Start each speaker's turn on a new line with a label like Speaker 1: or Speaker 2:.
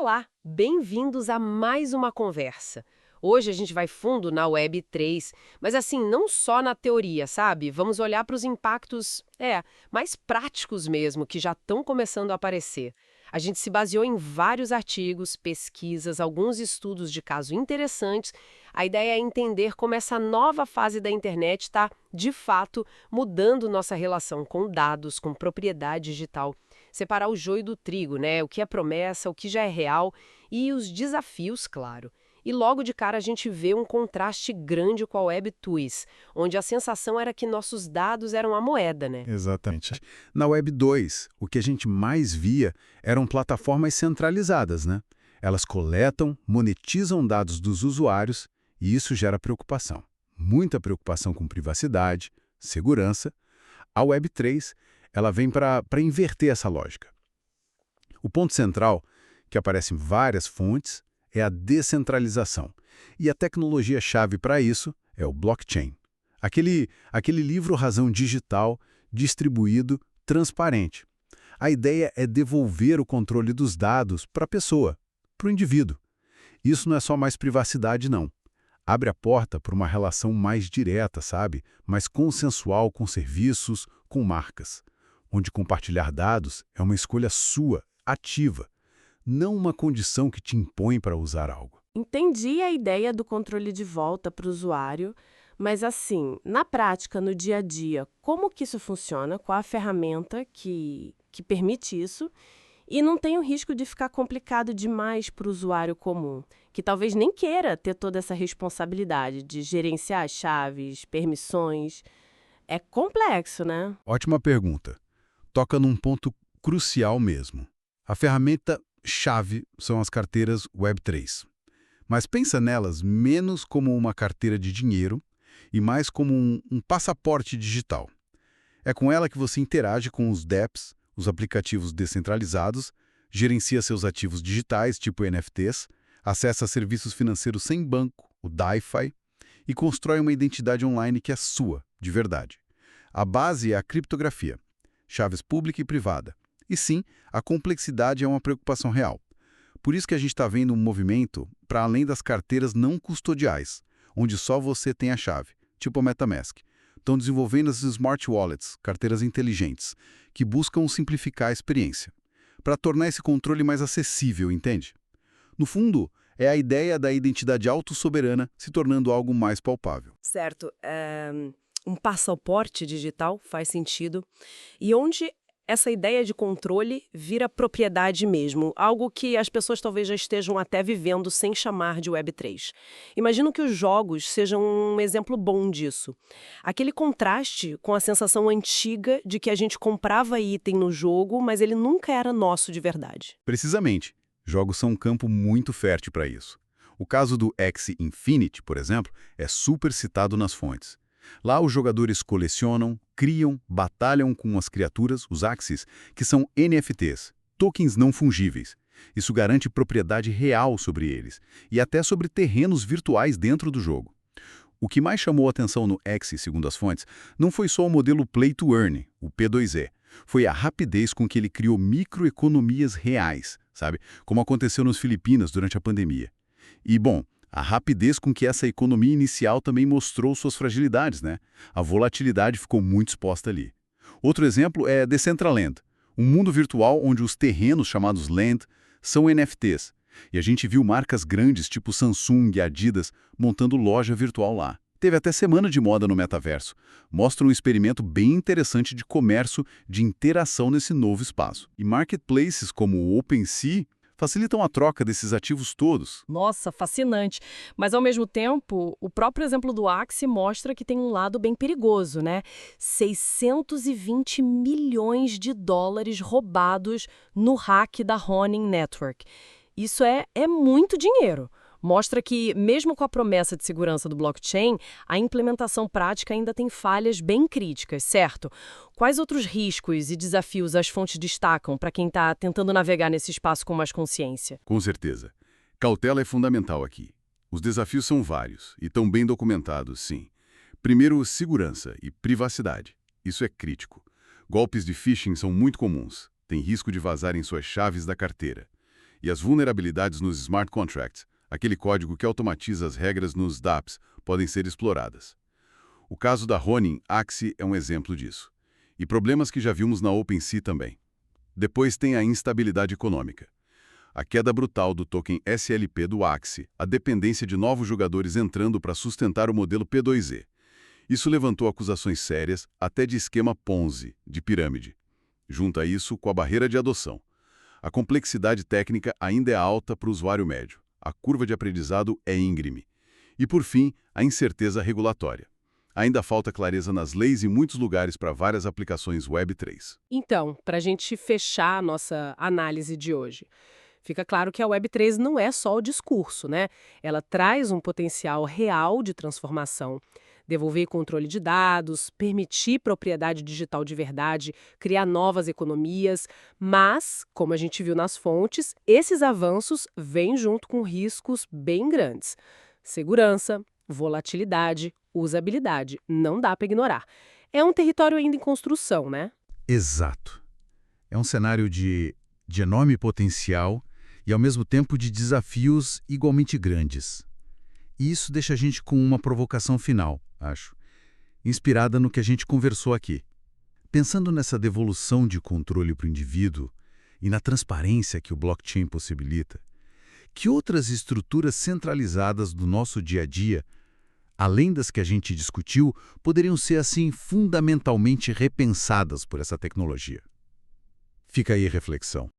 Speaker 1: Olá, bem-vindos a mais uma conversa. Hoje a gente vai fundo na Web3, mas assim, não só na teoria, sabe? Vamos olhar para os impactos, mais práticos mesmo, que já estão começando a aparecer. A gente se baseou em vários artigos, pesquisas, alguns estudos de caso interessantes. A ideia é entender como essa nova fase da internet está, de fato, mudando nossa relação com dados, com propriedade digital. Separar o joio do trigo, né? O que é promessa, o que já é real e os desafios, claro. E logo de cara a gente vê um contraste grande com a Web2, onde a sensação era que nossos dados eram a moeda, né?
Speaker 2: Exatamente. Na Web 2, o que a gente mais via eram plataformas centralizadas, né? Elas coletam, monetizam dados dos usuários e isso gera preocupação. Muita preocupação com privacidade, segurança. A Web 3, ela vem para inverter essa lógica. O ponto central, que aparece em várias fontes, é a descentralização. E a tecnologia-chave para isso é o blockchain. Aquele livro razão digital, distribuído, transparente. A ideia é devolver o controle dos dados para a pessoa, para o indivíduo. Isso não é só mais privacidade, não. Abre a porta para uma relação mais direta, sabe? Mais consensual com serviços, com marcas. Onde compartilhar dados é uma escolha sua, ativa, não uma condição que te impõe para usar algo.
Speaker 3: Entendi a ideia do controle de volta para o usuário, mas assim, na prática, no dia a dia, como que isso funciona? Qual a ferramenta que permite isso? E não tem o risco de ficar complicado demais para o usuário comum, que talvez nem queira ter toda essa responsabilidade de gerenciar as chaves, permissões. É complexo, né?
Speaker 2: Ótima pergunta. Toca num ponto crucial mesmo. A ferramenta-chave são as carteiras Web3. Mas pensa nelas menos como uma carteira de dinheiro e mais como um passaporte digital. É com ela que você interage com os dApps, os aplicativos descentralizados, gerencia seus ativos digitais, tipo NFTs, acessa serviços financeiros sem banco, o DeFi, e constrói uma identidade online que é sua, de verdade. A base é a criptografia, chaves pública e privada. E sim, a complexidade é uma preocupação real. Por isso que a gente está vendo um movimento para além das carteiras não custodiais, onde só você tem a chave, tipo a MetaMask. Estão desenvolvendo as Smart Wallets, carteiras inteligentes, que buscam simplificar a experiência, para tornar esse controle mais acessível, entende? No fundo, é a ideia da identidade autossoberana se tornando algo mais palpável.
Speaker 1: Certo. Um passaporte digital faz sentido. E onde essa ideia de controle vira propriedade mesmo, algo que as pessoas talvez já estejam até vivendo sem chamar de Web3. Imagino que os jogos sejam um exemplo bom disso. Aquele contraste com a sensação antiga de que a gente comprava item no jogo, mas ele nunca era nosso de verdade.
Speaker 2: Precisamente, jogos são um campo muito fértil para isso. O caso do Axie Infinity, por exemplo, é super citado nas fontes. Lá os jogadores colecionam, criam, batalham com as criaturas, os Axies, que são NFTs, tokens não fungíveis. Isso garante propriedade real sobre eles, e até sobre terrenos virtuais dentro do jogo. O que mais chamou a atenção no Axie, segundo as fontes, não foi só o modelo Play to Earn, o P2E. Foi a rapidez com que ele criou microeconomias reais, sabe? Como aconteceu nos Filipinas durante a pandemia. E, bom, a rapidez com que essa economia inicial também mostrou suas fragilidades, né? A volatilidade ficou muito exposta ali. Outro exemplo é Decentraland, um mundo virtual onde os terrenos chamados Land são NFTs. E a gente viu marcas grandes tipo Samsung e Adidas montando loja virtual lá. Teve até semana de moda no metaverso. Mostra um experimento bem interessante de comércio, de interação nesse novo espaço. E marketplaces como o OpenSea facilitam a troca desses ativos todos.
Speaker 3: Nossa, fascinante. Mas, ao mesmo tempo, o próprio exemplo do Axie mostra que tem um lado bem perigoso, né? 620 milhões de dólares roubados no hack da Ronin Network. Isso é muito dinheiro. Mostra que, mesmo com a promessa de segurança do blockchain, a implementação prática ainda tem falhas bem críticas, certo? Quais outros riscos e desafios as fontes destacam para quem está tentando navegar nesse espaço com mais consciência?
Speaker 2: Com certeza. Cautela é fundamental aqui. Os desafios são vários e estão bem documentados, sim. Primeiro, segurança e privacidade. Isso é crítico. Golpes de phishing são muito comuns. Tem risco de vazarem suas chaves da carteira. E as vulnerabilidades nos smart contracts, aquele código que automatiza as regras nos dApps, podem ser exploradas. O caso da Ronin Axie é um exemplo disso. E problemas que já vimos na OpenSea também. Depois tem a instabilidade econômica. A queda brutal do token SLP do Axie, a dependência de novos jogadores entrando para sustentar o modelo P2E. Isso levantou acusações sérias, até de esquema Ponzi, de pirâmide. Junta isso com a barreira de adoção. A complexidade técnica ainda é alta para o usuário médio. A curva de aprendizado é íngreme. E, por fim, a incerteza regulatória. Ainda falta clareza nas leis em muitos lugares para várias aplicações Web3.
Speaker 3: Então, para a gente fechar a nossa análise de hoje, fica claro que a Web3 não é só o discurso, né? Ela traz um potencial real de transformação. Devolver controle de dados, permitir propriedade digital de verdade, criar novas economias, mas, como a gente viu nas fontes, esses avanços vêm junto com riscos bem grandes. Segurança, volatilidade, usabilidade, não dá para ignorar. É um território ainda em construção, né?
Speaker 2: Exato. É um cenário de enorme potencial e, ao mesmo tempo, de desafios igualmente grandes. E isso deixa a gente com uma provocação final, acho, inspirada no que a gente conversou aqui. Pensando nessa devolução de controle para o indivíduo e na transparência que o blockchain possibilita, que outras estruturas centralizadas do nosso dia a dia, além das que a gente discutiu, poderiam ser assim fundamentalmente repensadas por essa tecnologia? Fica aí a reflexão.